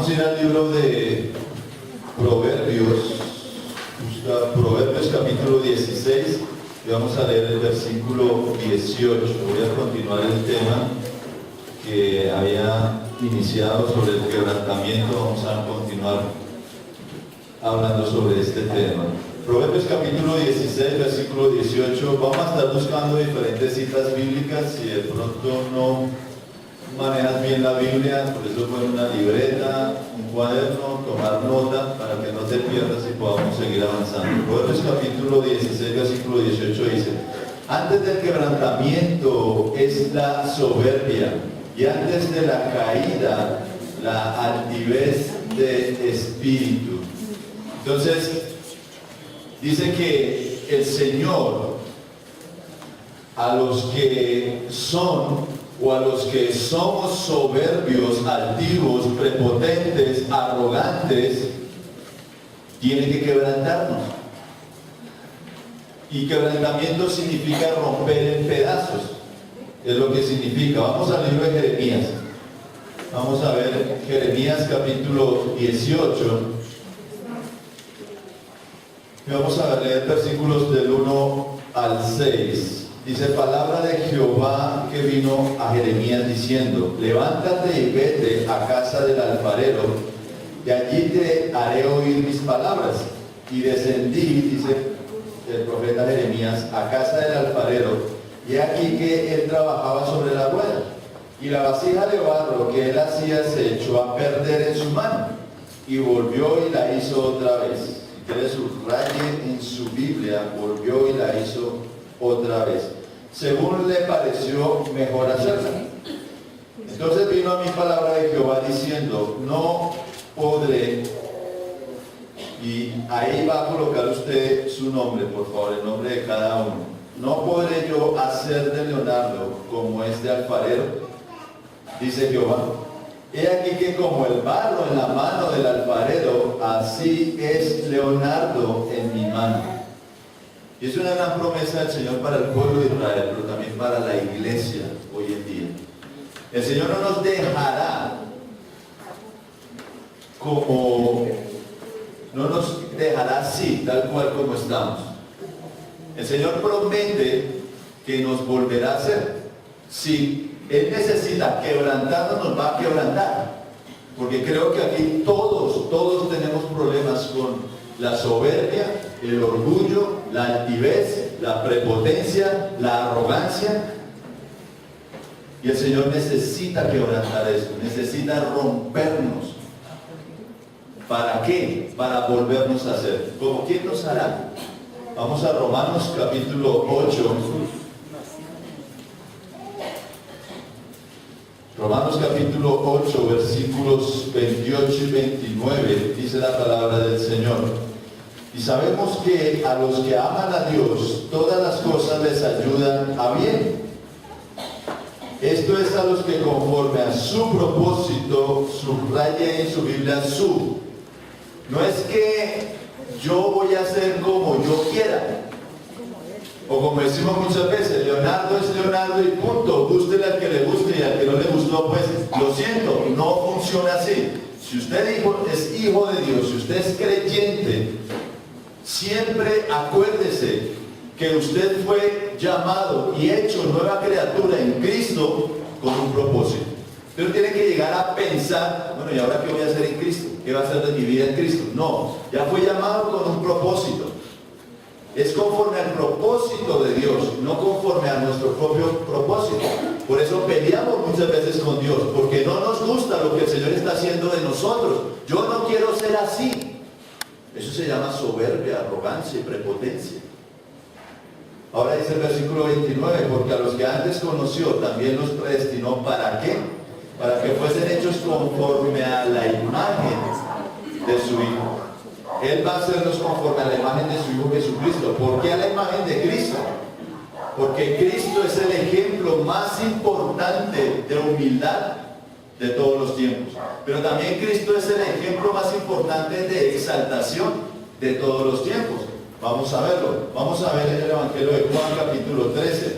Vamos a ir al libro de Proverbios, Proverbios capítulo 16, y vamos a leer el versículo 18. Voy a continuar el tema que había iniciado sobre el quebrantamiento. Vamos a continuar hablando sobre este tema. Proverbios capítulo 16, versículo 18. Vamos a estar buscando diferentes citas bíblicas. Si de pronto no manejas bien la Biblia, por eso pon una libreta, un cuaderno, tomar nota para que no te pierdas y podamos seguir avanzando. Proverbios capítulo 16, versículo 18 dice: antes del quebrantamiento es la soberbia, y antes de la caída la altivez de espíritu. Entonces dice que el Señor a los que son o a los que somos soberbios, altivos, prepotentes, arrogantes, tiene que quebrantarnos. Y quebrantamiento significa romper en pedazos, es lo que significa. Vamos al libro de Jeremías. Vamos a ver Jeremías capítulo 18. Y vamos a leer versículos del 1 al 6. Dice: palabra de Jehová que vino a Jeremías diciendo: levántate y vete a casa del alfarero, y allí te haré oír mis palabras. Y descendí, dice el profeta Jeremías, a casa del alfarero, y aquí que él trabajaba sobre la rueda, y la vasija de barro que él hacía se echó a perder en su mano, y volvió y la hizo otra vez. Si quiere subraye en su Biblia: volvió y la hizo otra vez, según le pareció mejor hacerla. Entonces vino a mí palabra de Jehová diciendo: no podré, y ahí va a colocar usted su nombre, por favor, el nombre de cada uno. No podré yo hacer de Leonardo como es de alfarero, dice Jehová. He aquí que como el barro en la mano del alfarero, así es Leonardo en mi mano. Y es una gran promesa del Señor para el pueblo de Israel, pero también para la iglesia hoy en día. El Señor no nos dejará no nos dejará así, tal cual como estamos. El Señor promete que nos volverá a hacer. Si Él necesita quebrantarnos, nos va a quebrantar. Porque creo que aquí todos tenemos problemas con la soberbia, el orgullo, la altivez, la prepotencia, la arrogancia. Y el Señor necesita quebrantar eso, necesita rompernos. ¿Para qué? Para volvernos a hacer. ¿Cómo quién nos hará? Vamos a Romanos capítulo 8. Romanos capítulo 8, versículos 28 y 29, dice la palabra del Señor. Y sabemos que a los que aman a Dios, todas las cosas les ayudan a bien. Esto es a los que conforme a su propósito, subraye en su Biblia su. No es que yo voy a hacer como yo quiera. O como decimos muchas veces, Leonardo es Leonardo y punto. Gústele al que le guste y al que no le gustó, pues lo siento, no funciona así. Si usted es hijo de Dios, si usted es creyente, siempre acuérdese que usted fue llamado y hecho nueva criatura en Cristo con un propósito. Pero tiene que llegar a pensar: bueno, ¿y ahora qué voy a hacer en Cristo? ¿Qué va a hacer de mi vida en Cristo? No, ya fue llamado con un propósito. Es conforme al propósito de Dios, no conforme a nuestro propio propósito. Por eso peleamos muchas veces con Dios, porque no nos gusta lo que el Señor está haciendo de nosotros. Yo no quiero ser así. Eso se llama soberbia, arrogancia y prepotencia. Ahora dice el versículo 29: porque a los que antes conoció también los predestinó. ¿Para qué? Para que fuesen hechos conforme a la imagen de su Hijo. Él va a hacernos conforme a la imagen de su Hijo Jesucristo. ¿Por qué a la imagen de Cristo? Porque Cristo es el ejemplo más importante de humildad de todos los tiempos. Pero también Cristo es el ejemplo más importante de exaltación de todos los tiempos. Vamos a verlo. Vamos a ver en el Evangelio de Juan capítulo 13.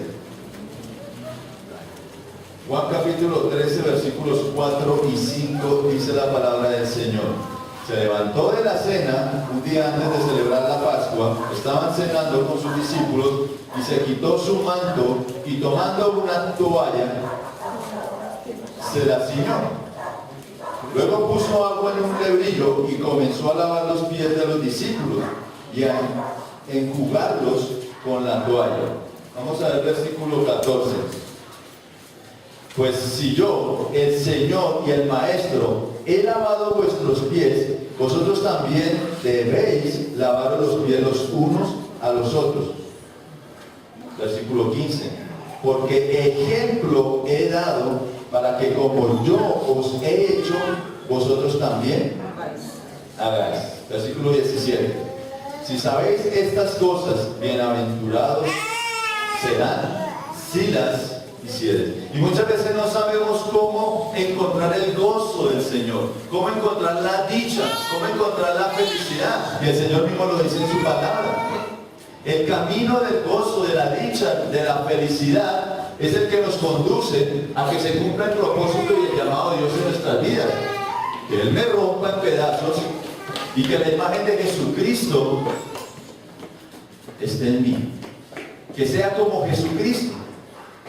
Juan capítulo 13, versículos 4 y 5 dice la palabra del Señor. Se levantó de la cena un día antes de celebrar la Pascua, estaban cenando con sus discípulos y se quitó su manto y tomando una toalla se la ciñó. Luego puso agua en un lebrillo y comenzó a lavar los pies de los discípulos y a enjugarlos con la toalla. Vamos a ver el versículo 14. Pues si yo, el Señor y el Maestro, he lavado vuestros pies, vosotros también debéis lavar los pies los unos a los otros. Versículo 15. Porque ejemplo he dado para que como yo os he hecho, vosotros también hagáis. Versículo 17. Si sabéis estas cosas, bienaventurados serán si las hicieres. Y muchas veces no sabemos cómo encontrar el gozo del Señor, cómo encontrar la dicha, cómo encontrar la felicidad. Y el Señor mismo lo dice en su palabra. El camino del gozo, de la dicha, de la felicidad, es el que nos conduce a que se cumpla el propósito y el llamado de Dios en nuestras vidas. Que Él me rompa en pedazos y que la imagen de Jesucristo esté en mí. Que sea como Jesucristo.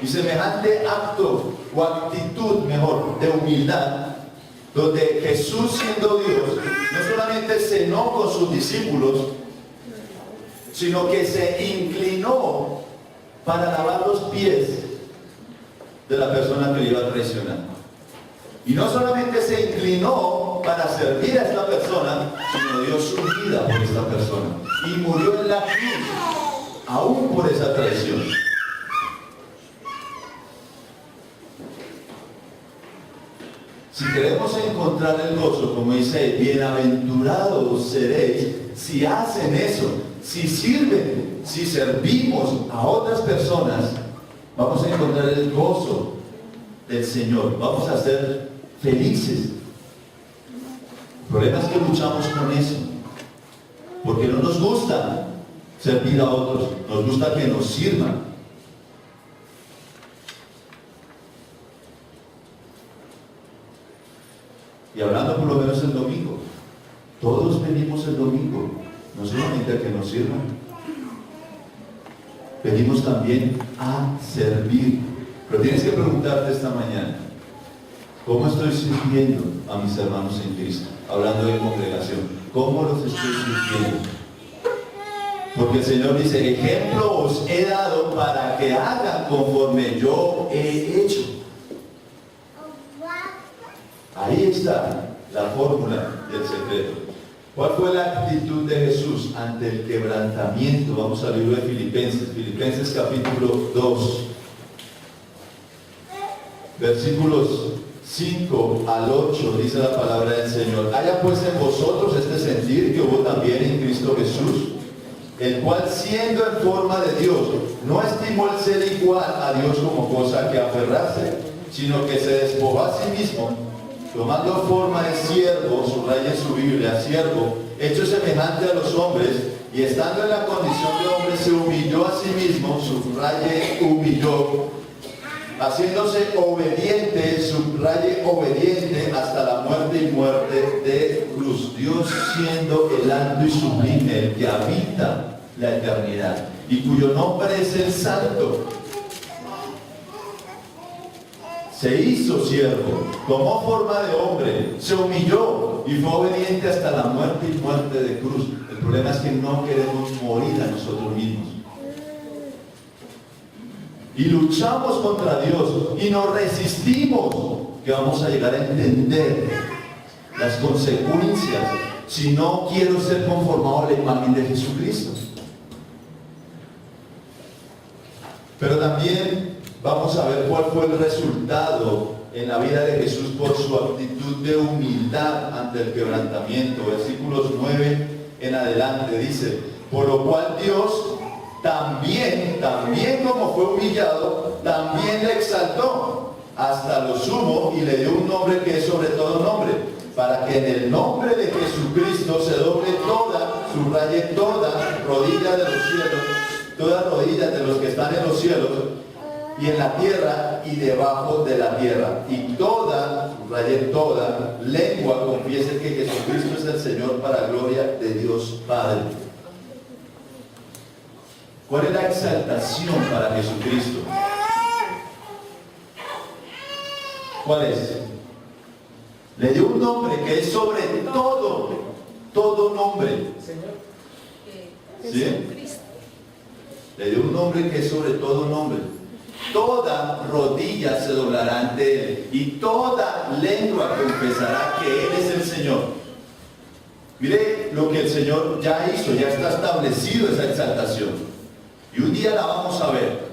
Y semejante acto o actitud, mejor, de humildad, donde Jesús, siendo Dios, no solamente cenó con sus discípulos, sino que se inclinó para lavar los pies de la persona que le iba a traicionar. Y no solamente se inclinó para servir a esta persona, sino dio su vida por esta persona. Y murió en la cruz, aún por esa traición. Si queremos encontrar el gozo, como dice, bienaventurados seréis si hacen eso, si sirven, si servimos a otras personas, vamos a encontrar el gozo del Señor, vamos a ser felices. El problema es que luchamos con eso, porque no nos gusta servir a otros, nos gusta que nos sirvan. Y hablando por lo menos el domingo, todos venimos el domingo, no solamente a que nos sirvan, venimos también a servir. Pero tienes que preguntarte esta mañana, ¿cómo estoy sirviendo a mis hermanos en Cristo? Hablando de congregación, ¿cómo los estoy sirviendo? Porque el Señor dice, ejemplo os he dado para que hagan conforme yo he hecho. Ahí está la fórmula del secreto. ¿Cuál fue la actitud de Jesús ante el quebrantamiento? Vamos al libro de Filipenses, Filipenses capítulo 2, versículos 5 al 8, dice la palabra del Señor. Haya pues en vosotros este sentir que hubo también en Cristo Jesús, el cual siendo en forma de Dios, no estimó el ser igual a Dios como cosa que aferrarse, sino que se despojó a sí mismo, tomando forma de siervo, subraya en su Biblia, siervo, hecho semejante a los hombres, y estando en la condición de hombre se humilló a sí mismo, subraye humilló, haciéndose obediente, subraye obediente, hasta la muerte y muerte de cruz. Dios siendo el alto y sublime, el que habita la eternidad, y cuyo nombre es el Santo, se hizo siervo, tomó forma de hombre, se humilló y fue obediente hasta la muerte y muerte de cruz. El problema es que no queremos morir a nosotros mismos. Y luchamos contra Dios y nos resistimos, que vamos a llegar a entender las consecuencias si no quiero ser conformado a la imagen de Jesucristo. Pero también vamos a ver cuál fue el resultado en la vida de Jesús por su actitud de humildad ante el quebrantamiento. Versículos 9 en adelante dice, por lo cual Dios también como fue humillado, también le exaltó hasta lo sumo y le dio un nombre que es sobre todo nombre, para que en el nombre de Jesucristo se doble toda, subraye toda rodilla de los cielos, toda rodilla de los que están en los cielos y en la tierra y debajo de la tierra. Y toda, subrayé toda, lengua confiese que Jesucristo es el Señor para gloria de Dios Padre. ¿Cuál es la exaltación para Jesucristo? ¿Cuál es? Le dio un nombre que es sobre todo nombre. ¿Sí? Le dio un nombre que es sobre todo nombre. Toda rodilla se doblará ante Él y toda lengua confesará que Él es el Señor. Mire lo que el Señor ya hizo, ya está establecido esa exaltación. Y un día la vamos a ver.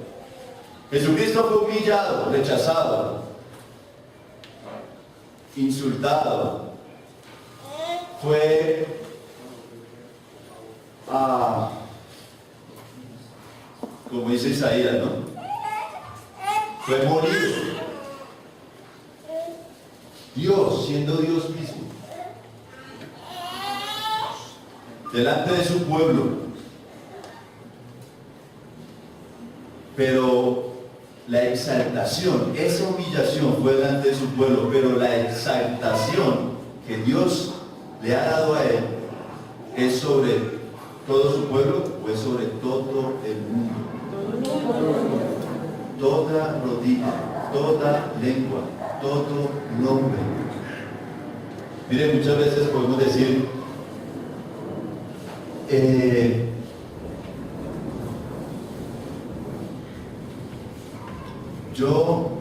Jesucristo fue humillado, rechazado, insultado, fue como dice Isaías, ¿no? Fue molido. Dios, siendo Dios mismo, delante de su pueblo. Pero la exaltación, esa humillación fue delante de su pueblo, pero la exaltación que Dios le ha dado a Él es sobre todo su pueblo o es sobre todo el mundo. Toda rodilla, toda lengua, todo nombre. Mire, muchas veces podemos decir, yo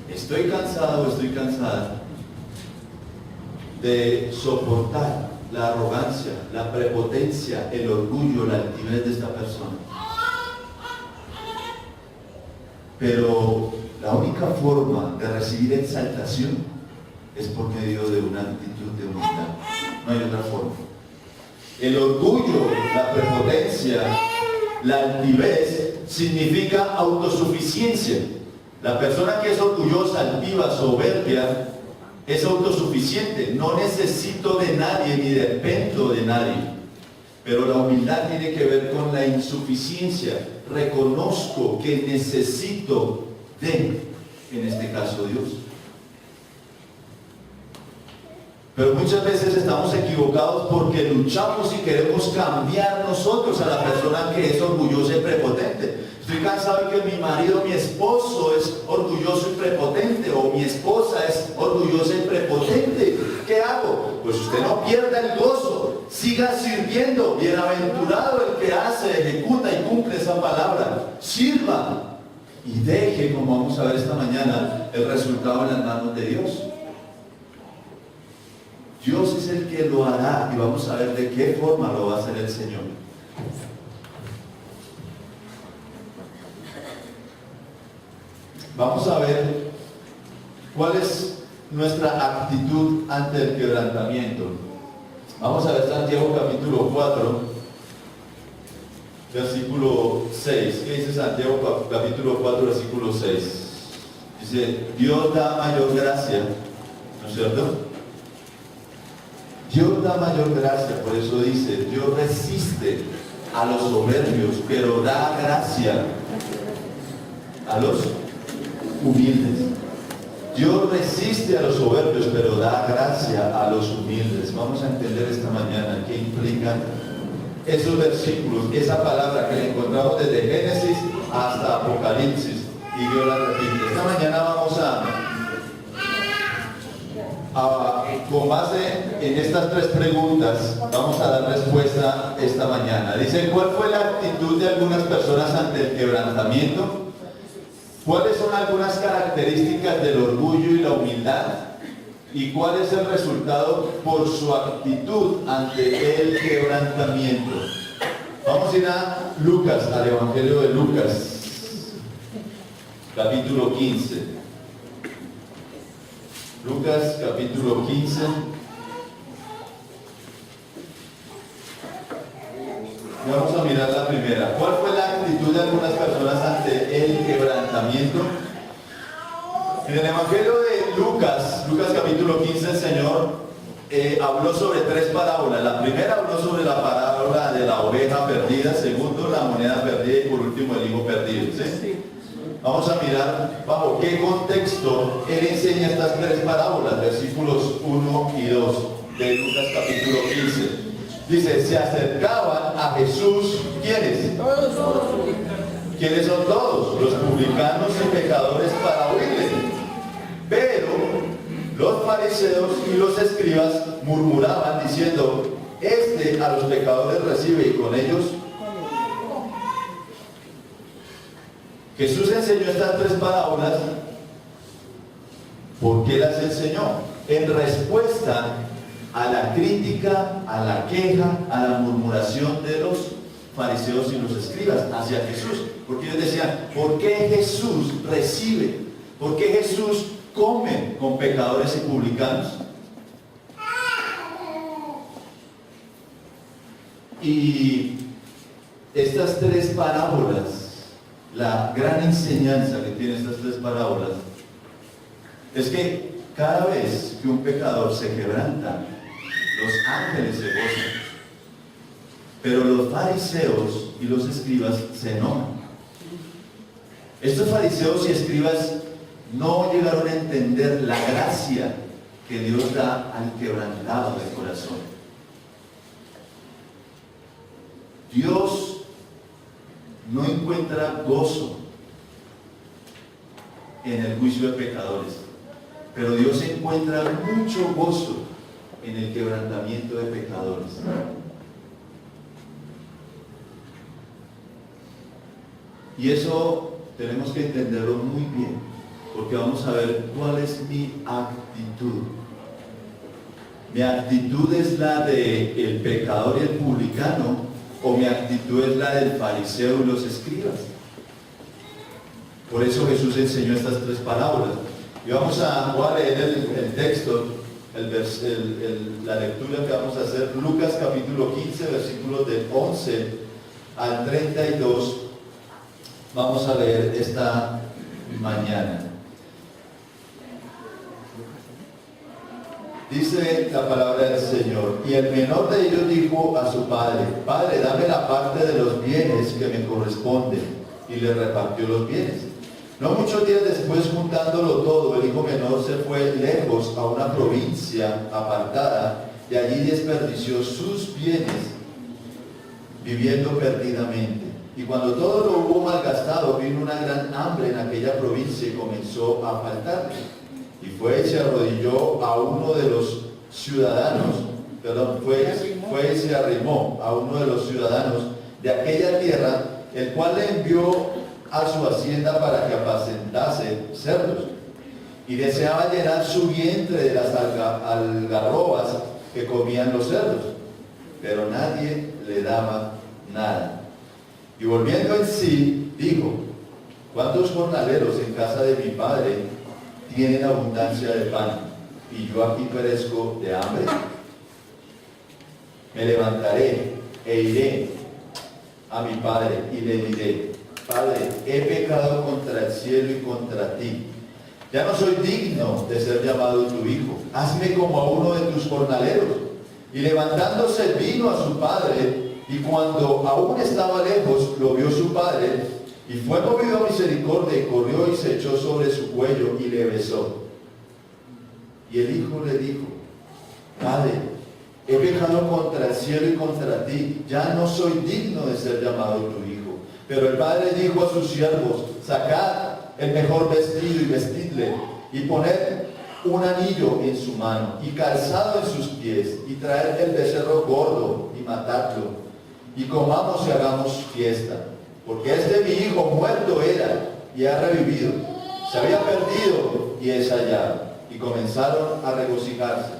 estoy cansado, estoy cansada de soportar la arrogancia, la prepotencia, el orgullo, la altivez de esta persona. Pero la única forma de recibir exaltación es por medio de una actitud de humildad. No hay otra forma. El orgullo, la prepotencia, la altivez significa autosuficiencia. La persona que es orgullosa, altiva, soberbia, es autosuficiente. No necesito de nadie ni dependo de nadie. Pero la humildad tiene que ver con la insuficiencia. Reconozco que necesito de, en este caso, Dios. Pero muchas veces estamos equivocados porque luchamos y queremos cambiar nosotros a la persona que es orgullosa y prepotente. Estoy cansado de que mi marido, mi esposo es orgulloso y prepotente, o mi esposa es orgullosa y prepotente. ¿Qué hago? Pues usted no pierda el gozo, siga sirviendo. Bienaventurado el que hace, ejecuta y cumple esa palabra. Sirva y deje, como vamos a ver esta mañana, el resultado en las manos de Dios. Dios es el que lo hará y vamos a ver de qué forma lo va a hacer el Señor. Vamos a ver cuál es nuestra actitud ante el quebrantamiento. Vamos a ver Santiago capítulo 4, versículo 6. ¿Qué dice Santiago capítulo 4, versículo 6? Dice, Dios da mayor gracia, ¿no es cierto? Dios da mayor gracia, por eso dice, Dios resiste a los soberbios, pero da gracia a los humildes. Dios resiste a los soberbios, pero da gracia a los humildes. Vamos a entender esta mañana qué implican esos versículos, esa palabra que le encontramos desde Génesis hasta Apocalipsis, y Dios la repite. Esta mañana vamos con base en estas tres preguntas, vamos a dar respuesta esta mañana. Dice, ¿cuál fue la actitud de algunas personas ante el quebrantamiento? ¿Cuáles son algunas características del orgullo y la humildad? ¿Y cuál es el resultado por su actitud ante el quebrantamiento? Vamos a ir a Lucas, al Evangelio de Lucas, capítulo 15. Lucas capítulo 15. Vamos a mirar la primera. ¿Cuál fue la actitud de algunas personas ante el quebrantamiento? En el Evangelio de Lucas, Lucas capítulo 15, el Señor habló sobre tres parábolas. La primera habló sobre la parábola de la oveja perdida, segundo la moneda perdida y por último el hijo perdido. ¿Sí? Vamos a mirar bajo qué contexto él enseña estas tres parábolas, versículos 1 y 2 de Lucas capítulo 15. Dice, se acercaban a Jesús, ¿quiénes? ¿Quiénes son todos? Los publicanos y pecadores para oírle. Pero los fariseos y los escribas murmuraban diciendo, este a los pecadores recibe y con ellos. Jesús enseñó estas tres parábolas. ¿Por qué las enseñó? En respuesta a la crítica, a la queja, a la murmuración de los fariseos y los escribas hacia Jesús. Porque ellos decían, ¿por qué Jesús recibe? ¿Por qué Jesús come con pecadores y publicanos? Y estas tres parábolas, la gran enseñanza que tienen estas tres parábolas, es que cada vez que un pecador se quebranta, los ángeles se gozan. Pero los fariseos y los escribas se enojan. Estos fariseos y escribas no llegaron a entender la gracia que Dios da al quebrantado de corazón. Dios no encuentra gozo en el juicio de pecadores, pero Dios encuentra mucho gozo en el quebrantamiento de pecadores. Y eso tenemos que entenderlo muy bien, porque vamos a ver cuál es mi actitud. ¿Mi actitud es la del pecador y el publicano, o mi actitud es la del fariseo y los escribas? Por eso Jesús enseñó estas tres parábolas. Y voy a leer el texto, la lectura que vamos a hacer, Lucas capítulo 15, versículos del 11 al 32. Vamos a leer esta mañana. Dice la palabra del Señor, y el menor de ellos dijo a su padre, Padre, dame la parte de los bienes que me corresponden, y le repartió los bienes. No muchos días después, juntándolo todo, el hijo menor se fue lejos a una provincia apartada, y allí desperdició sus bienes, viviendo perdidamente. Y cuando todo lo hubo malgastado, vino una gran hambre en aquella provincia y comenzó a faltarle. Y fue y se arrodilló a uno de los ciudadanos, fue y se arrimó a uno de los ciudadanos de aquella tierra, el cual le envió a su hacienda para que apacentase cerdos. Y deseaba llenar su vientre de las algarrobas que comían los cerdos, pero nadie le daba nada. Y volviendo en sí, dijo, ¿cuántos jornaleros en casa de mi padre tienen abundancia de pan, y yo aquí perezco de hambre? Me levantaré e iré a mi padre y le diré, Padre, he pecado contra el cielo y contra ti. Ya no soy digno de ser llamado tu hijo. Hazme como a uno de tus jornaleros. Y levantándose vino a su padre, y cuando aún estaba lejos, lo vio su padre, y fue movido a misericordia, y corrió y se echó sobre su cuello y le besó. Y el hijo le dijo, Padre, he pecado contra el cielo y contra ti, ya no soy digno de ser llamado tu hijo. Pero el padre dijo a sus siervos, sacad el mejor vestido y vestidle, y poned un anillo en su mano, y calzado en sus pies, y traed el becerro gordo, y matadlo, y comamos y hagamos fiesta. Porque mi hijo muerto era, y ha revivido. Se había perdido, y es hallado. Y comenzaron a regocijarse.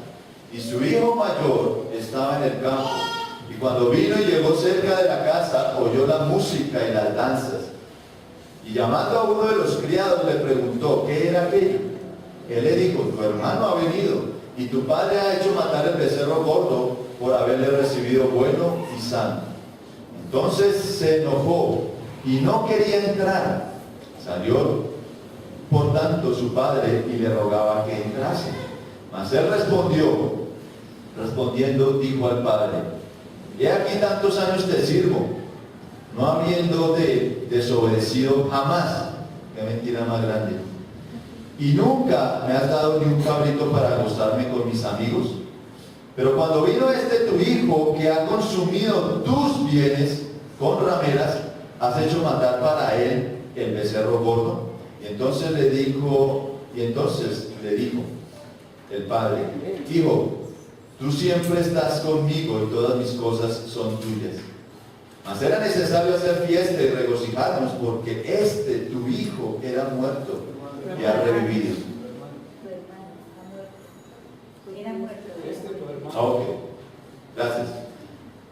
Y su hijo mayor estaba en el campo. Y cuando vino y llegó cerca de la casa, oyó la música y las danzas. Y llamando a uno de los criados, le preguntó, ¿qué era aquello? Él le dijo, tu hermano ha venido, y tu padre ha hecho matar el becerro gordo por haberle recibido bueno y sano. Entonces se enojó y no quería entrar. Salió, por tanto, su padre y le rogaba que entrase. Mas él respondiendo, dijo al padre, he aquí tantos años te sirvo, no habiendo desobedecido jamás. qué mentira más grande. Y nunca me has dado ni un cabrito para gozarme con mis amigos. Pero cuando vino tu hijo que ha consumido tus bienes con rameras, has hecho matar para él el becerro gordo. Y entonces le dijo el padre: hijo, tú siempre estás conmigo y todas mis cosas son tuyas. Mas era necesario hacer fiesta y regocijarnos, porque tu hijo era muerto y ha revivido. Ok, gracias.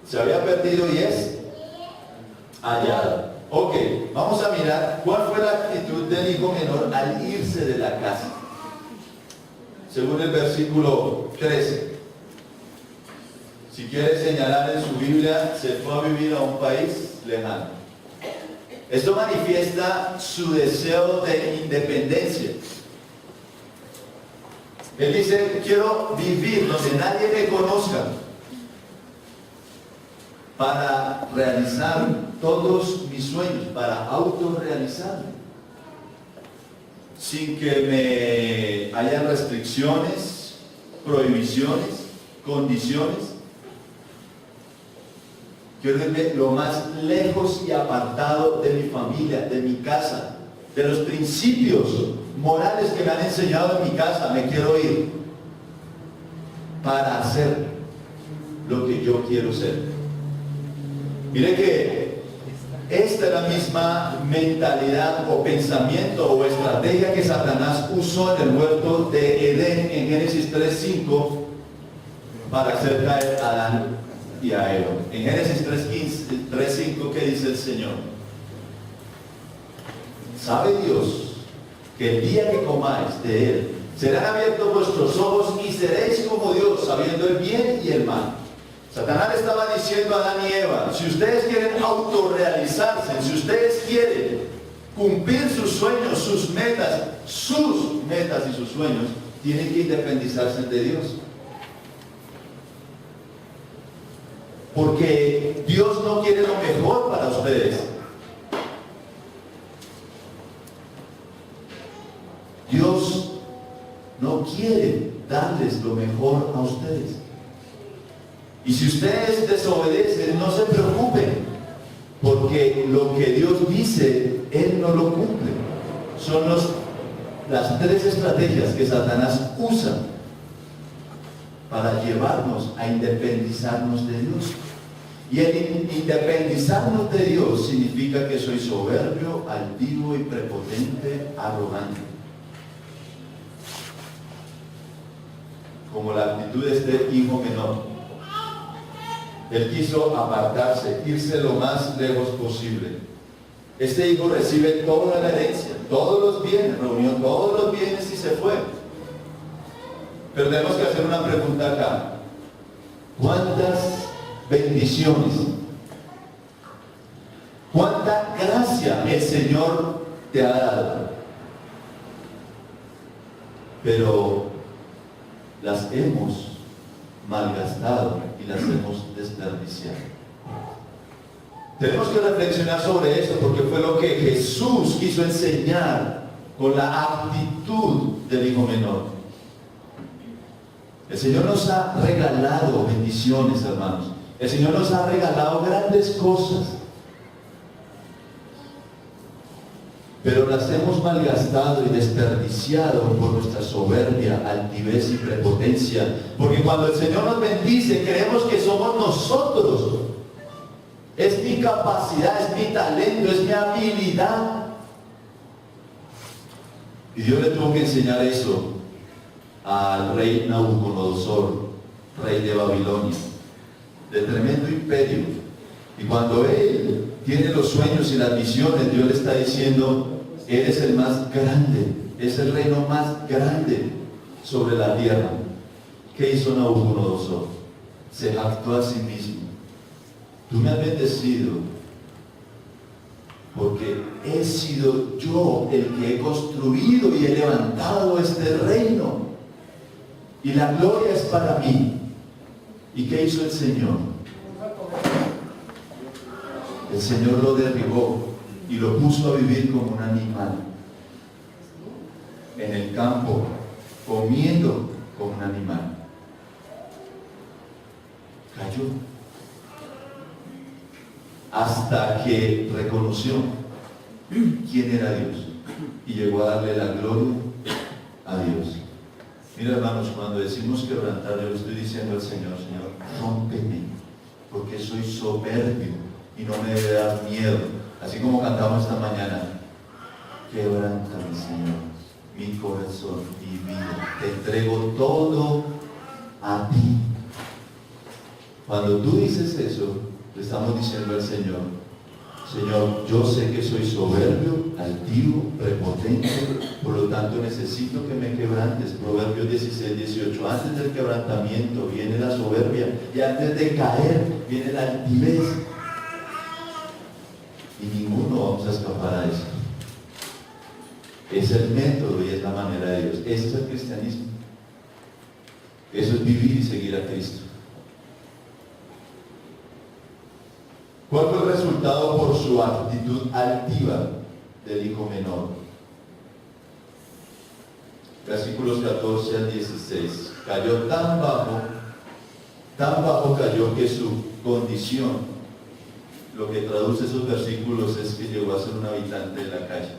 Se había perdido y es hallado. Ok, vamos a mirar cuál fue la actitud del hijo menor al irse de la casa. Según el versículo 13. Si quiere señalar en su Biblia, se fue a vivir a un país lejano. Esto manifiesta su deseo de independencia. Él dice: quiero vivir donde nadie me conozca, para realizar todos mis sueños, para autorrealizarme, sin que me haya restricciones, prohibiciones, condiciones. Quiero irme lo más lejos y apartado de mi familia, de mi casa, de los principios morales que me han enseñado en mi casa. Me quiero ir para hacer lo que yo quiero ser. Mire que esta es la misma mentalidad o pensamiento o estrategia que Satanás usó en el huerto de Edén en Génesis 3:5 para hacer caer a Adán y a Eva. En Génesis 3:5, ¿qué dice el Señor? ¿Sabe Dios que el día que comáis de él, serán abiertos vuestros ojos y seréis como Dios, sabiendo el bien y el mal? Satanás le estaba diciendo a Adán y Eva: si ustedes quieren autorrealizarse, si ustedes quieren cumplir sus sueños, sus metas y sus sueños, tienen que independizarse de Dios. Porque Dios no quiere lo mejor para ustedes. Dios no quiere darles lo mejor a ustedes. Y si ustedes desobedecen, no se preocupen, porque lo que Dios dice, Él no lo cumple. Son las tres estrategias que Satanás usa para llevarnos a independizarnos de Dios. Y el independizarnos de Dios significa que soy soberbio, altivo y prepotente, arrogante. Como la actitud de este hijo menor. Él quiso apartarse, irse lo más lejos posible. Este hijo recibe toda la herencia, todos los bienes, reunió todos los bienes y se fue. Pero tenemos que hacer una pregunta acá. ¿Cuántas bendiciones, cuánta gracia el Señor te ha dado? Pero las hemos malgastado y las hemos desperdiciado. Tenemos que reflexionar sobre esto, porque fue lo que Jesús quiso enseñar con la actitud del hijo menor. El Señor nos ha regalado bendiciones, hermanos. El Señor nos ha regalado grandes cosas, pero las hemos malgastado y desperdiciado por nuestra soberbia, altivez y prepotencia. Porque cuando el Señor nos bendice, creemos que somos nosotros. Es mi capacidad, es mi talento, es mi habilidad. Y Dios le tuvo que enseñar eso al rey Nabucodonosor, rey de Babilonia, de tremendo imperio. Y cuando él tiene los sueños y las visiones, Dios le está diciendo: eres el más grande, es el reino más grande sobre la tierra. ¿Qué hizo Nabucodonosor? Se jactó a sí mismo: tú me has bendecido porque he sido yo el que he construido y he levantado este reino, y la gloria es para mí. ¿Y qué hizo el Señor? El Señor lo derribó y lo puso a vivir como un animal. en el campo, comiendo como un animal. Cayó. Hasta que reconoció quién era Dios y llegó a darle la gloria a Dios. Mira, hermanos, cuando decimos quebrantar, yo le estoy diciendo al Señor: Señor, rómpeme, porque soy soberbio y no me debe dar miedo. Así como cantamos esta mañana: quebrántame, Señor, mi corazón, mi vida, te entrego todo a ti. Cuando tú dices eso, le estamos diciendo al Señor: Señor, yo sé que soy soberbio, altivo, prepotente, por lo tanto necesito que me quebrantes. Proverbios 16, 18. Antes del quebrantamiento viene la soberbia, y antes de caer viene la altivez. Y ninguno vamos a escapar a eso. Es el método y es la manera de Dios. Ese es el cristianismo. Eso es vivir y seguir a Cristo. ¿Cuál fue el resultado por su actitud altiva del hijo menor? Versículos 14 al 16. Cayó tan bajo cayó que su condición, lo que traduce esos versículos es que llegó a ser un habitante de la calle.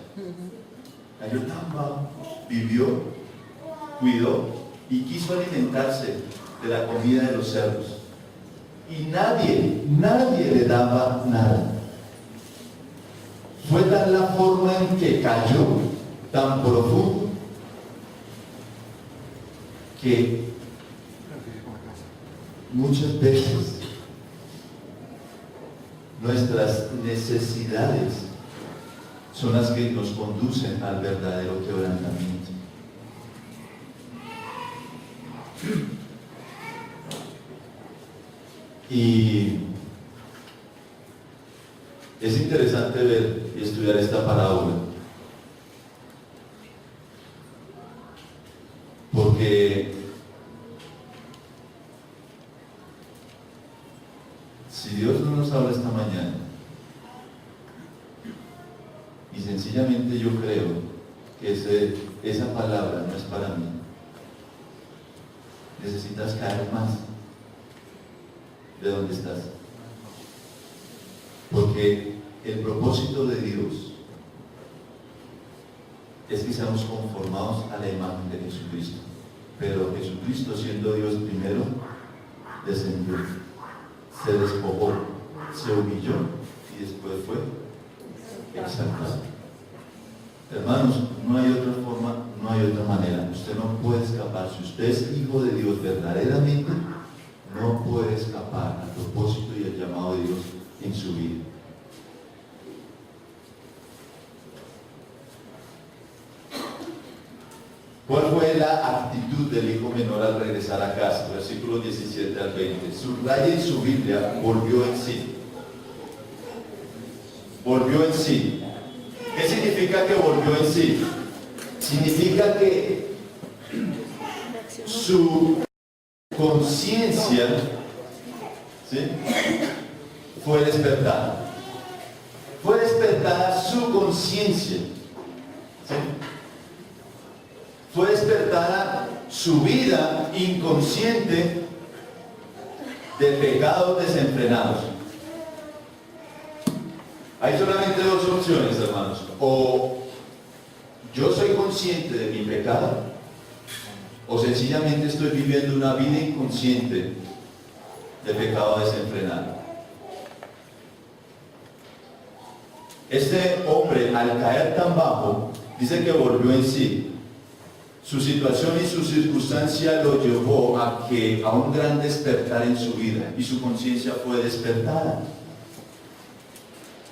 Cayó tan bajo, vivió, cuidó y quiso alimentarse de la comida de los cerdos. Y nadie le daba nada. Fue tan la forma en que cayó, tan profundo, que muchas veces nuestras necesidades son las que nos conducen al verdadero quebrantamiento. Y es interesante ver y estudiar esta parábola, porque si Dios no nos habla esta mañana, y sencillamente yo creo que esa palabra no es para mí, necesitas caer más de donde estás, porque el propósito de Dios es que seamos conformados a la imagen de Jesucristo, pero Jesucristo, siendo Dios primero, descendió, se despojó, se humilló y después fue exaltado. Hermanos, no hay otra forma, no hay otra manera. Usted no puede escapar. Si usted es hijo de Dios verdaderamente, no puede escapar al propósito y al llamado de Dios en su vida. ¿Cuál fue la actitud del hijo menor al regresar a casa? Versículos 17 al 20. Subraya en su Biblia: volvió en sí. Volvió en sí. ¿Qué significa que volvió en sí? Significa que su conciencia, ¿sí?, fue despertada. Fue despertada su conciencia, ¿sí? Fue despertada su vida inconsciente de pecados desenfrenados. Hay solamente dos opciones, hermanos: o yo soy consciente de mi pecado, o sencillamente estoy viviendo una vida inconsciente de pecado desenfrenado. Este hombre, al caer tan bajo, dice que volvió en sí. Su situación y su circunstancia lo llevó a un gran despertar en su vida, y su conciencia fue despertada.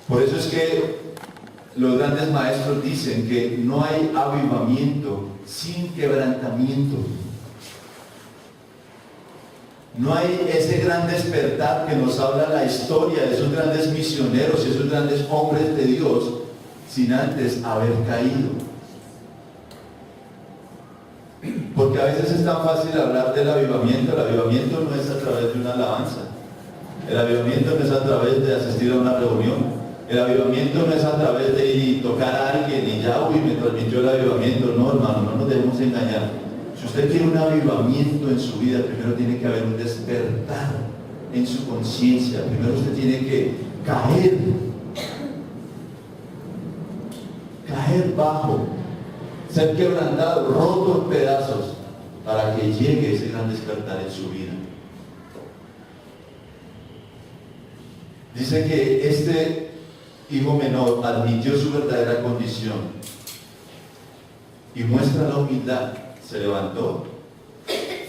Por eso es que los grandes maestros dicen que no hay avivamiento sin quebrantamiento. No hay ese gran despertar que nos habla la historia de esos grandes misioneros y esos grandes hombres de Dios sin antes haber caído. Porque a veces es tan fácil hablar del avivamiento. El avivamiento no es a través de una alabanza. El avivamiento no es a través de asistir a una reunión. El avivamiento no es a través de ir y tocar a alguien y ya, uy, me transmitió el avivamiento. No, hermano, no nos debemos engañar. Si usted quiere un avivamiento en su vida, primero tiene que haber un despertar en su conciencia. Primero usted tiene que caer bajo, ser quebrantado, roto en pedazos, para que llegue ese gran despertar en su vida. Dice que este hijo menor admitió su verdadera condición y muestra la humildad. Se levantó,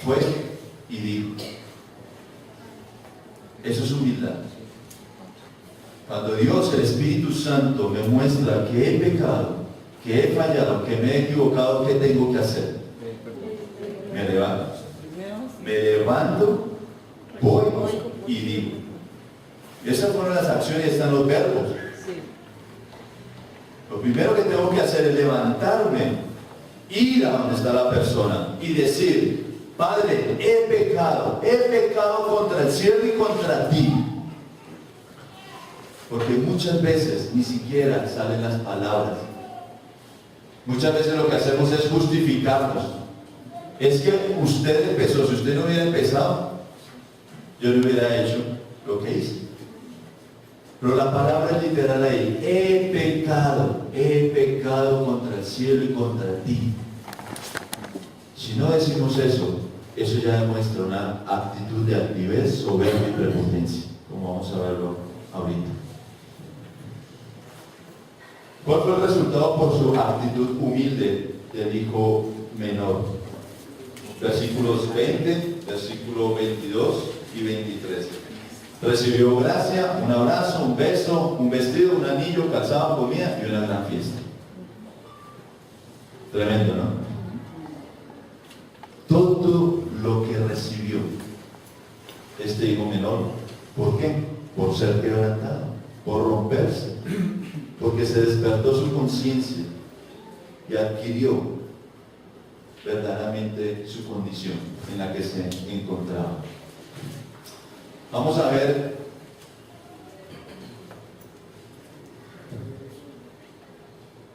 fue y dijo. Eso es humildad. Cuando Dios, el Espíritu Santo, me muestra que he pecado, que he fallado, que me he equivocado, ¿qué tengo que hacer? Me levanto. Me levanto, voy y digo. Esas fueron las acciones y están los verbos. Lo primero que tengo que hacer es levantarme, ir a donde está la persona y decir: Padre, he pecado contra el cielo y contra ti. Porque muchas veces ni siquiera salen las palabras. Muchas veces lo que hacemos es justificarnos. Es que usted empezó, si usted no hubiera empezado, yo no hubiera hecho lo que hice. Pero la palabra es literal ahí: he pecado contra el cielo y contra ti. Si no decimos eso, eso ya demuestra una actitud de altivez, soberbia y prepotencia, como vamos a verlo ahorita. ¿Cuál fue el resultado por su actitud humilde del hijo menor? Versículos 20, versículo 22 y 23. Recibió gracia, un abrazo, un beso, un vestido, un anillo, calzado, comida y una gran fiesta. Tremendo, ¿no? Todo lo que recibió este hijo menor, ¿por qué? Por ser quebrantado, por romperse, porque se despertó su conciencia y adquirió verdaderamente su condición en la que se encontraba. Vamos a ver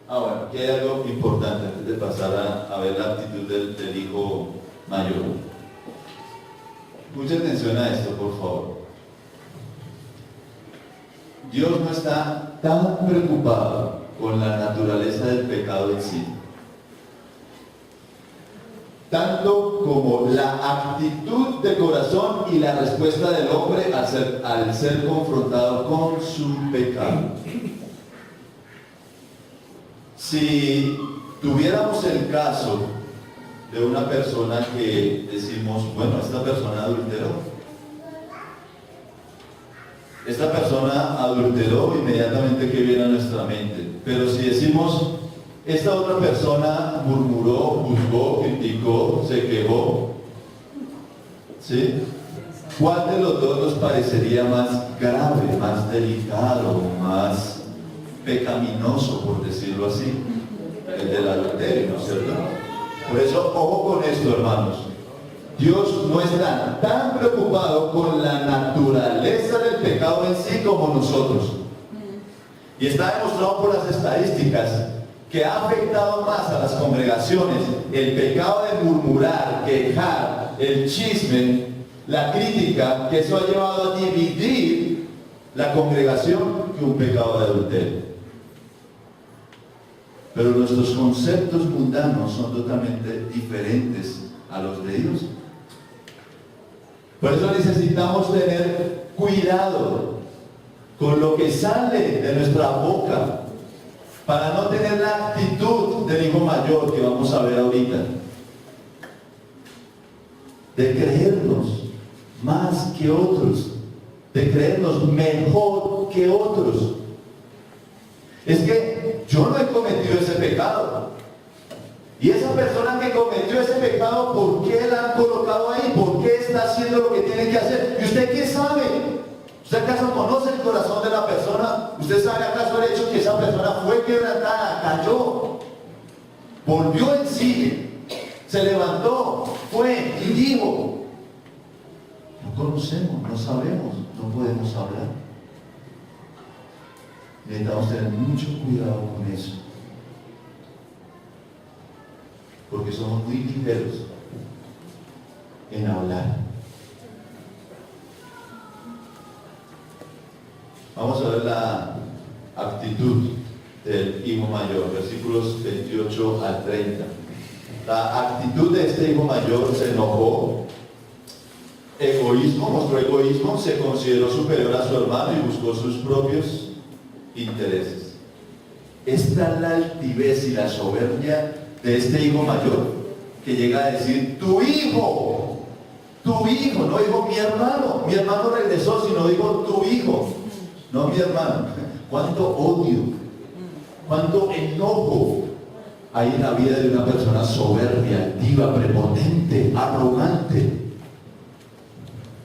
ahora, aquí hay algo importante antes de pasar a ver la actitud del hijo mayor. Mucha atención a esto, por favor. Dios no está tan preocupado con la naturaleza del pecado en sí, tanto como la actitud de corazón y la respuesta del hombre al ser confrontado con su pecado. Si tuviéramos el caso de una persona que decimos, bueno, esta persona adulteró, inmediatamente que viene a nuestra mente. Pero si decimos, esta otra persona murmuró, juzgó, criticó, se quejó, ¿sí? ¿Cuál de los dos nos parecería más grave, más delicado, más pecaminoso, por decirlo así? El del adulterio, ¿no es cierto? Por eso, ojo con esto, hermanos. Dios no está tan preocupado con la naturaleza del pecado en sí como nosotros. Y está demostrado por las estadísticas que ha afectado más a las congregaciones el pecado de murmurar, quejar, el chisme, la crítica, que eso ha llevado a dividir la congregación que un pecado de adulterio. Pero nuestros conceptos mundanos son totalmente diferentes a los de Dios. Por eso necesitamos tener cuidado con lo que sale de nuestra boca, para no tener la actitud del hijo mayor que vamos a ver ahorita, de creernos más que otros, de creernos mejor que otros. Es que yo no he cometido ese pecado. Y esa persona que cometió ese pecado, ¿por qué la han colocado ahí? ¿Por qué está haciendo lo que tiene que hacer? ¿Y usted qué sabe? ¿Usted acaso conoce el corazón de la persona? ¿Usted sabe acaso el hecho que esa persona fue quebrantada, cayó, volvió en sí, se levantó, fue y dijo? No conocemos, no sabemos, no podemos hablar. necesitamos tener mucho cuidado con eso, porque somos muy ligeros en hablar. Vamos a ver la actitud del hijo mayor, versículos 28 al 30. La actitud de este hijo mayor: se enojó, mostró egoísmo, se consideró superior a su hermano y buscó sus propios intereses. Esta es la altivez y la soberbia de este hijo mayor, que llega a decir: tu hijo, no dijo mi hermano regresó, sino dijo tu hijo, no mi hermano. Cuánto odio, cuánto enojo hay en la vida de una persona soberbia, altiva, prepotente, arrogante,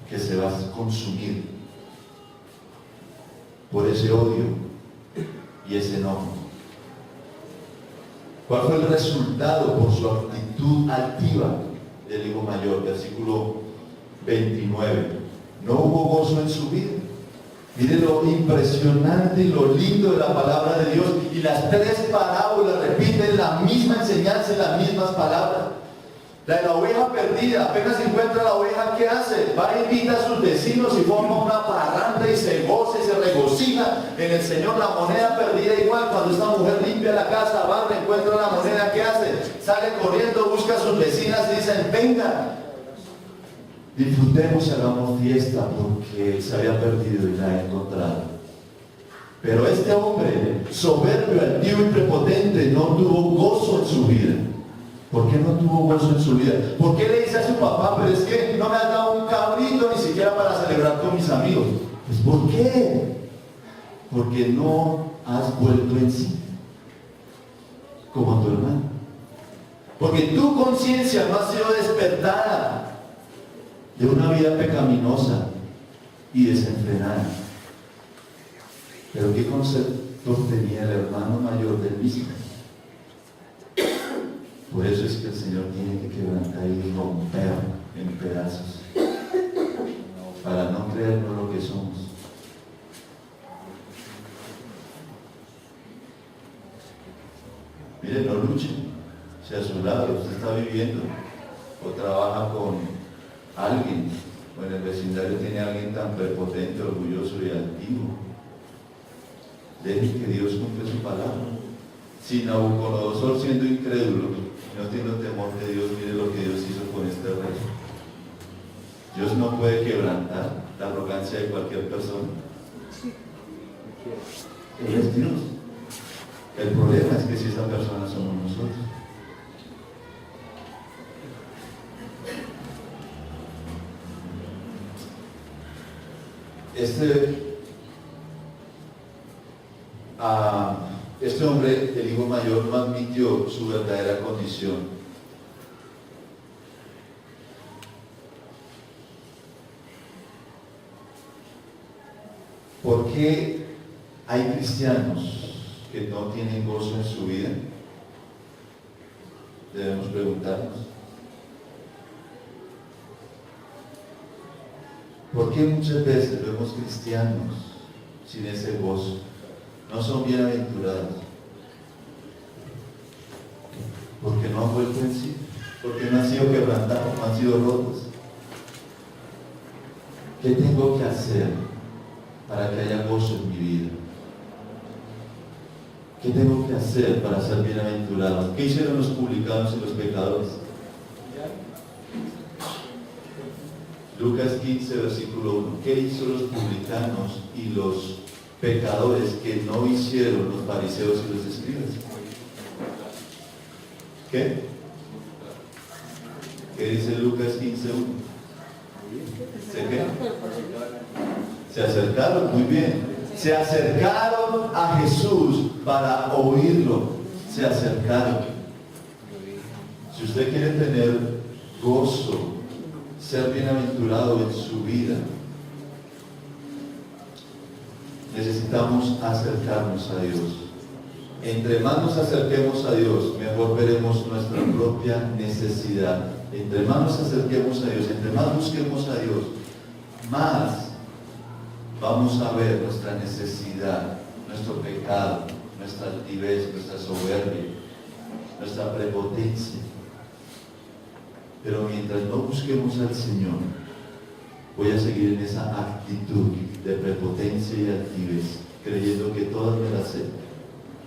que se va a consumir por ese odio y ese enojo. ¿Cuál fue el resultado por su actitud altiva del hijo mayor? Versículo 29. No hubo gozo en su vida. Mire lo impresionante y lo lindo de la palabra de Dios. Y las tres parábolas repiten la misma enseñanza en las mismas palabras. La de la oveja perdida: apenas encuentra la oveja, ¿qué hace? Va e invita a sus vecinos y forma una parranda y se goza y se regocija en el Señor. La moneda perdida igual: cuando esta mujer limpia la casa, barre, encuentra la moneda, ¿qué hace? Sale corriendo, busca a sus vecinas y dicen: vengan, disfrutemos y hagamos fiesta, porque se había perdido y la ha encontrado. Pero este hombre soberbio, altivo y prepotente no tuvo gozo en su vida. ¿Por qué no tuvo gozo en su vida? ¿Por qué le dice a su papá: pero es que no me has dado un cabrito ni siquiera para celebrar con mis amigos? Pues ¿por qué? Porque no has vuelto en sí, como tu hermano. Porque tu conciencia no ha sido despertada de una vida pecaminosa y desenfrenada. Pero ¿qué conceptos tenía el hermano mayor del mismo? Por eso es que el Señor tiene que quebrantar y romper en pedazos, para no creernos lo que somos. Miren, no luchen. Si a su lado usted está viviendo o trabaja con alguien, o en el vecindario tiene a alguien tan prepotente, orgulloso y altivo, deje que Dios cumpla su palabra. Si Nabucodonosor, siendo incrédulo, no tiene temor de Dios, mire lo que Dios hizo con este rey. Dios no puede quebrantar la arrogancia de cualquier persona. Él es Dios. El problema es que si esa persona somos nosotros. Este hombre, el hijo mayor, no admitió su verdadera condición. ¿Por qué hay cristianos que no tienen gozo en su vida? Debemos preguntarnos. ¿Por qué muchas veces vemos cristianos sin ese gozo? No son bienaventurados. Porque no han vuelto en sí, porque no han sido quebrantados, no han sido rotos. ¿Qué tengo que hacer para que haya gozo en mi vida? ¿Qué tengo que hacer para ser bienaventurado? ¿Qué hicieron los publicanos y los pecadores? Lucas 15, versículo 1. ¿Qué hizo los publicanos y los pecadores que no hicieron los fariseos y los escribas? ¿Qué? ¿Qué dice Lucas 15, 1? ¿Se qué? Se acercaron, muy bien. Se acercaron a Jesús para oírlo. Se acercaron. Si usted quiere tener gozo, ser bienaventurado en su vida, necesitamos acercarnos a Dios. Entre más nos acerquemos a Dios, mejor veremos nuestra propia necesidad. Entre más nos acerquemos a Dios, entre más busquemos a Dios, más vamos a ver nuestra necesidad, nuestro pecado. pecado, nuestra altivez, nuestra soberbia, nuestra prepotencia. Pero mientras no busquemos al Señor, voy a seguir en esa actitud de prepotencia y altivez, creyendo que todas me las sé,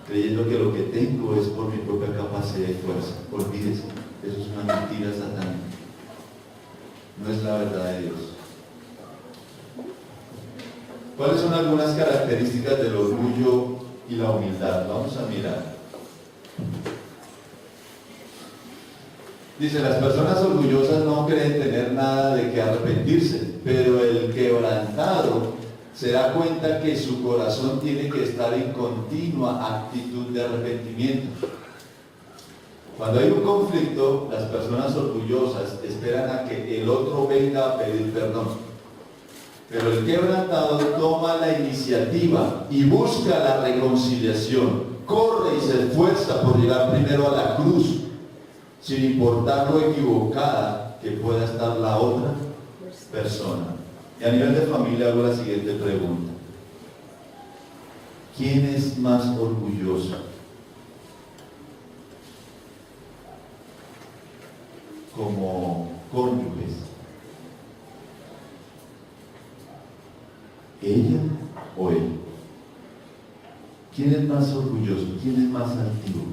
creyendo que lo que tengo es por mi propia capacidad y fuerza. Olvídese, eso es una mentira satánica. No es la verdad de Dios. ¿Cuáles son algunas características del orgullo y la humildad? Vamos a mirar. Dice, las personas orgullosas no creen tener nada de que arrepentirse, pero el quebrantado se da cuenta que su corazón tiene que estar en continua actitud de arrepentimiento. Cuando hay un conflicto, las personas orgullosas esperan a que el otro venga a pedir perdón. Pero el quebrantado toma la iniciativa y busca la reconciliación, corre y se esfuerza por llegar primero a la cruz, sin importar lo equivocada que pueda estar la otra persona. Y a nivel de familia hago la siguiente pregunta. ¿Quién es más orgulloso? Como cónyuges. ¿Ella o él? ¿Quién es más orgulloso? ¿Quién es más altivo?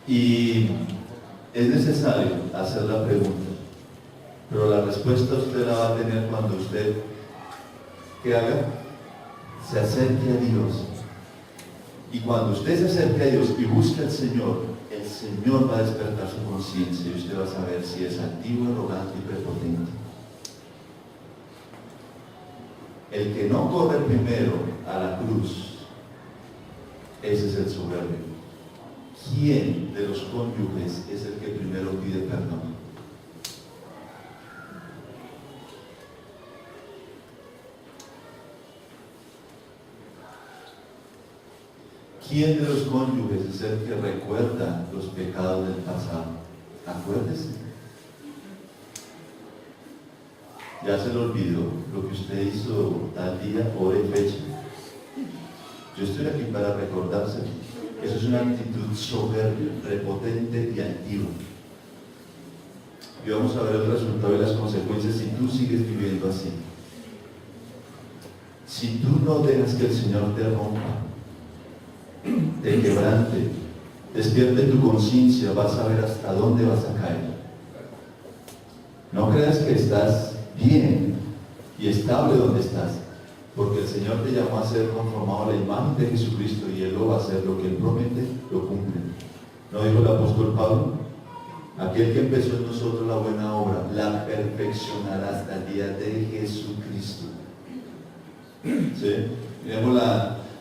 Y es necesario hacer la pregunta, pero la respuesta usted la va a tener cuando usted, ¿qué haga? Se acerque a Dios. Y cuando usted se acerque a Dios y busque al Señor, el Señor va a despertar su conciencia y usted va a saber si es altivo, arrogante y prepotente. El que no corre primero a la cruz, ese es el soberbio. ¿Quién de los cónyuges es el que primero pide perdón? ¿Quién de los cónyuges es el que recuerda los pecados del pasado? Acuérdese. Ya se le olvidó lo que usted hizo tal día, hora y fecha. Yo estoy aquí para recordárselo. Eso es una actitud soberbia, prepotente y altiva. Y vamos a ver el resultado y las consecuencias si tú sigues viviendo así. Si tú no dejas que el Señor te rompa, te quebrante, despierte tu conciencia, vas a ver hasta dónde vas a caer. No creas que estás bien y estable donde estás, porque el Señor te llamó a ser conformado a la imagen de Jesucristo y Él lo va a hacer, lo que Él promete, lo cumple. ¿No dijo el apóstol Pablo? Aquel que empezó en nosotros la buena obra, la perfeccionará hasta el día de Jesucristo. ¿Sí? Miremos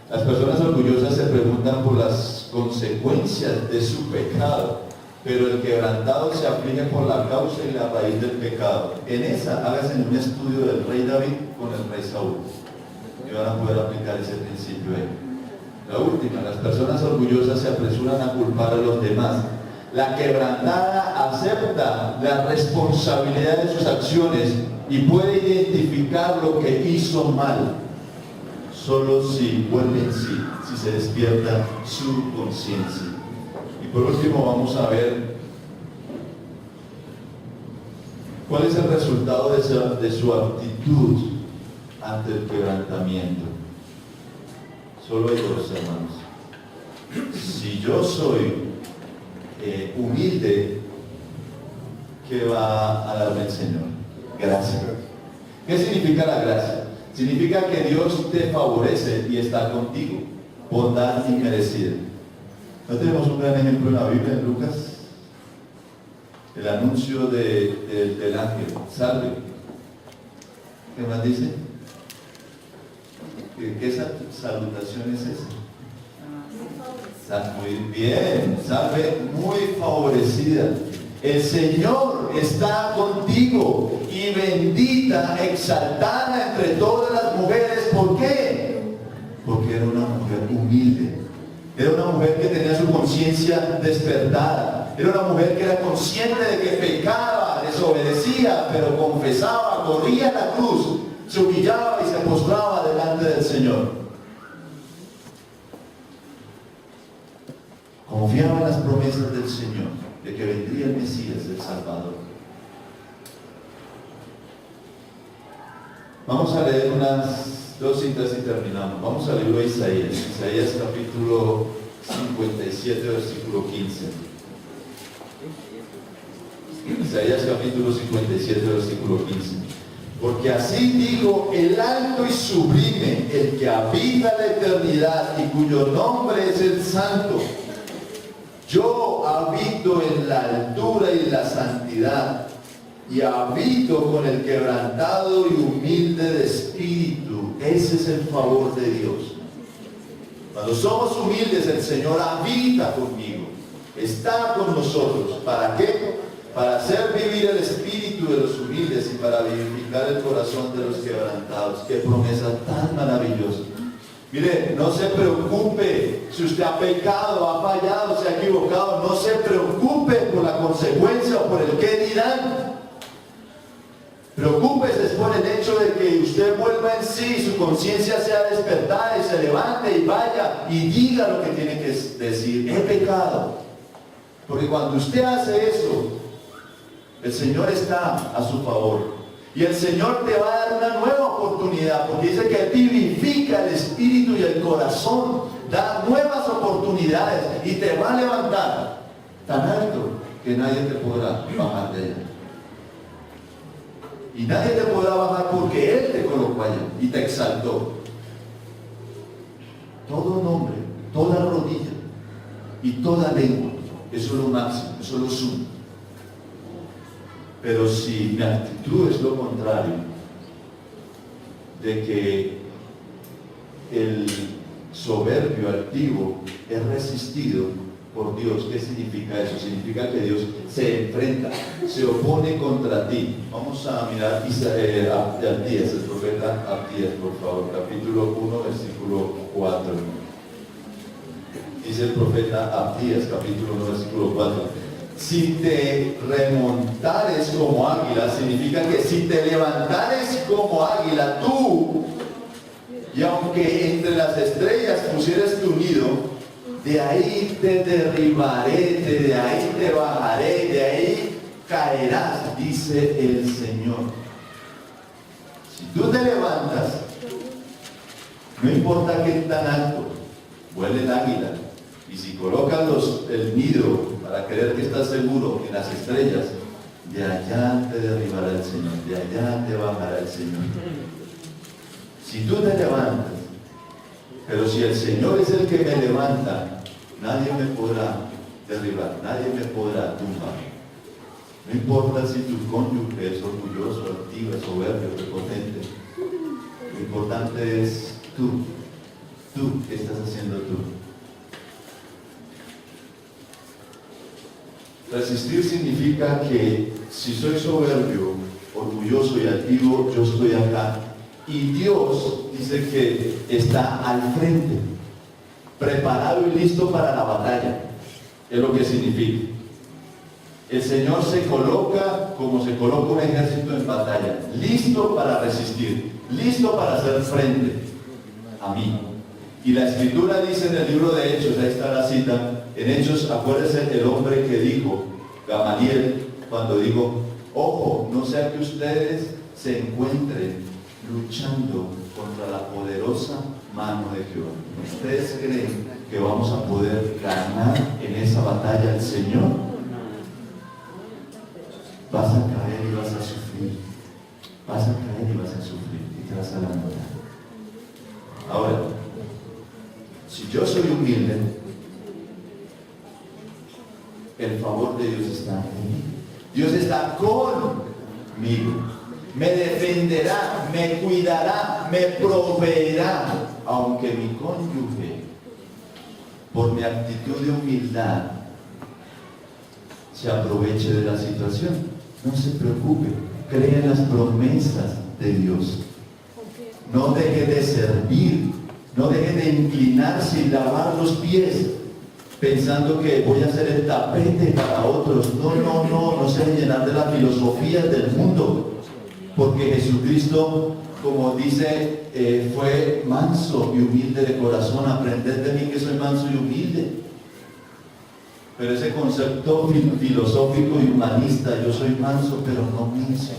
las personas orgullosas se preguntan por las consecuencias de su pecado, pero el quebrantado se aflige por la causa y la raíz del pecado. En esa, hágase un estudio del rey David con el rey Saúl. Y van a poder aplicar ese principio ahí. La última, las personas orgullosas se apresuran a culpar a los demás. La quebrantada acepta la responsabilidad de sus acciones y puede identificar lo que hizo mal. Solo si vuelve en sí, si se despierta su conciencia. Y por último vamos a ver cuál es el resultado de su actitud ante el quebrantamiento. Solo hay dos, hermanos. Si yo soy humilde, ¿qué va a darme el Señor? Gracia. ¿Qué significa la gracia? Significa que Dios te favorece y está contigo. Bondad inmerecida. ¿No tenemos un gran ejemplo en la Biblia, en Lucas? El anuncio del ángel. Salve. ¿Qué más dice? ¿Qué salutación es esa? Muy bien. Salve, muy favorecida. El Señor está contigo y bendita, exaltada entre todas las mujeres. ¿Por qué? Porque era una mujer humilde. Era una mujer que tenía su conciencia despertada. Era una mujer que era consciente de que pecaba, desobedecía, pero confesaba, corría a la cruz se humillaba y se postraba delante del Señor. Confiaba en las promesas del Señor, de que vendría el Mesías, el Salvador. Vamos a leer unas 2 citas y terminamos. Vamos al libro de Isaías. Isaías capítulo 57, versículo 15. Isaías capítulo 57, versículo 15. Porque así dijo el alto y sublime, el que habita la eternidad y cuyo nombre es el Santo. Yo habito en la altura y la santidad, y habito con el quebrantado y humilde de espíritu. Ese es el favor de Dios. Cuando somos humildes, el Señor habita conmigo, está con nosotros. ¿Para qué? Para hacer vivir el espíritu de los humildes y para vivificar el corazón de los quebrantados. ¡Qué promesa tan maravillosa! Mire, no se preocupe si usted ha pecado, ha fallado, se ha equivocado. No se preocupe por la consecuencia o por el qué dirán. Preocúpese por el hecho de que usted vuelva en sí, su conciencia sea despertada y se levante y vaya y diga lo que tiene que decir. He pecado. Porque cuando usted hace eso, el Señor está a su favor. Y el Señor te va a dar una nueva oportunidad, porque dice que vivifica el espíritu y el corazón, da nuevas oportunidades y te va a levantar tan alto que nadie te podrá bajar de ella. Y nadie te podrá bajar porque Él te colocó allá y te exaltó. Todo nombre, toda rodilla y toda lengua, eso es lo máximo, eso es lo sumo. Pero si mi actitud es lo contrario, de que el soberbio, altivo, es resistido por Dios, ¿qué significa eso? Significa que Dios se enfrenta, se opone contra ti. Vamos a mirar Abdías, el profeta Abdías, por favor, capítulo 1, versículo 4. Dice el profeta Abdías, capítulo 1, versículo 4. Si te remontares como águila, significa que si te levantares como águila, tú, y aunque entre las estrellas pusieres tu nido, de ahí te derribaré, de ahí te bajaré, de ahí caerás, dice el Señor. Si tú te levantas, no importa qué tan alto vuele el águila, y si colocas el nido para creer que estás seguro en las estrellas, de allá te derribará el Señor, de allá te bajará el Señor. Si tú te levantas, pero si el Señor es el que me levanta, nadie me podrá derribar, nadie me podrá tumbar. No importa si tu cónyuge es orgulloso, altivo, soberbio, prepotente. Lo importante es tú. ¿Qué estás haciendo tú? Resistir significa que si soy soberbio, orgulloso y altivo, yo estoy acá. Y Dios dice que está al frente, preparado y listo para la batalla. Es lo que significa. El Señor se coloca como se coloca un ejército en batalla, listo para resistir, listo para hacer frente a mí. Y la Escritura dice en el libro de Hechos, ahí está la cita, en Hechos, acuérdense el hombre que dijo, Gamaliel, cuando dijo, ojo, no sea que ustedes se encuentren luchando contra la poderosa mano de Jehová. ¿Ustedes creen que vamos a poder ganar en esa batalla al Señor? Vas a caer y vas a sufrir. Vas a caer y vas a sufrir y te vas a abandonar. Ahora, si yo soy humilde, el favor de Dios está en mí. Dios está conmigo. Me defenderá, me cuidará, me proveerá, aunque mi cónyuge, por mi actitud de humildad, se aproveche de la situación. No se preocupe, cree en las promesas de Dios. No deje de servir, no deje de inclinarse y lavar los pies, pensando que voy a ser el tapete para otros. No se llenar de las filosofías del mundo, porque Jesucristo como dice, fue manso y humilde de corazón. Aprended de mí que soy manso y humilde. Pero ese concepto filosófico y humanista, yo soy manso pero no menso.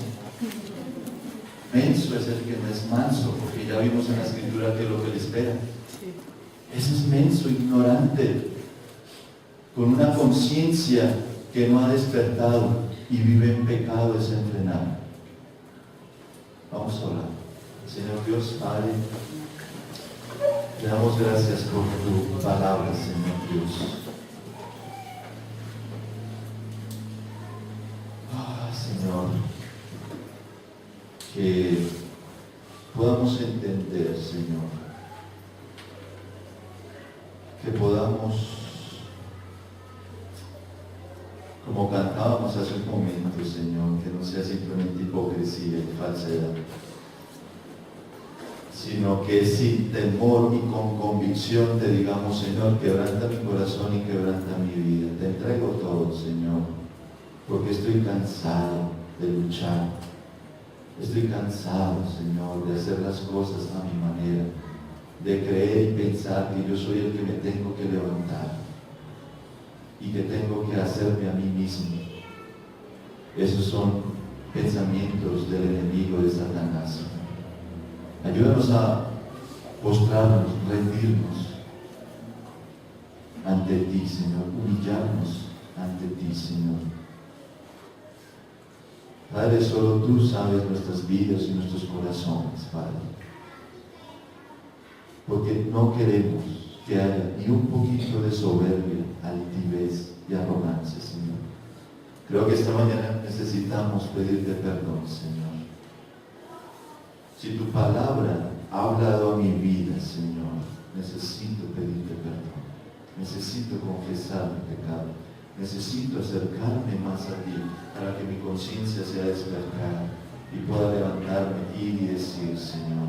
Menso es el que no es manso, porque ya vimos en la escritura que es lo que le espera. Ese es menso, ignorante, con una conciencia que no ha despertado y vive en pecado desenfrenado. Vamos a orar. Señor Dios, Padre, te damos gracias por tu palabra, Señor Dios. Señor, que podamos entender, Señor, que podamos, como cantábamos hace un momento, Señor, que no sea simplemente hipocresía y falsedad, sino que sin temor y con convicción te digamos, Señor, quebranta mi corazón y quebranta mi vida. Te entrego todo, Señor, porque estoy cansado de luchar. Estoy cansado, Señor, de hacer las cosas a mi manera, de creer y pensar que yo soy el que me tengo que levantar y que tengo que hacerme a mí mismo. Esos son pensamientos del enemigo de Satanás. Ayúdanos a postrarnos, rendirnos ante ti, Señor, humillarnos ante ti, Señor. Padre, solo tú sabes nuestras vidas y nuestros corazones, Padre. Porque no queremos que haya ni un poquito de soberbia, altivez y arrogancia, Señor. Creo que esta mañana necesitamos pedirte perdón, Señor. Si tu palabra ha hablado a mi vida, Señor, necesito pedirte perdón. Necesito confesar mi pecado. Necesito acercarme más a ti para que mi conciencia sea despertada y pueda levantarme y decir, Señor,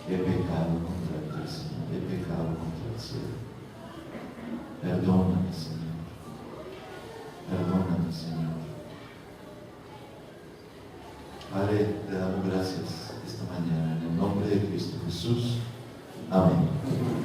he pecado contra ti, Señor, he pecado contra el cielo. Perdóname, Señor. Perdóname, Señor. Padre, te damos gracias esta mañana en el nombre de Cristo Jesús. Amén.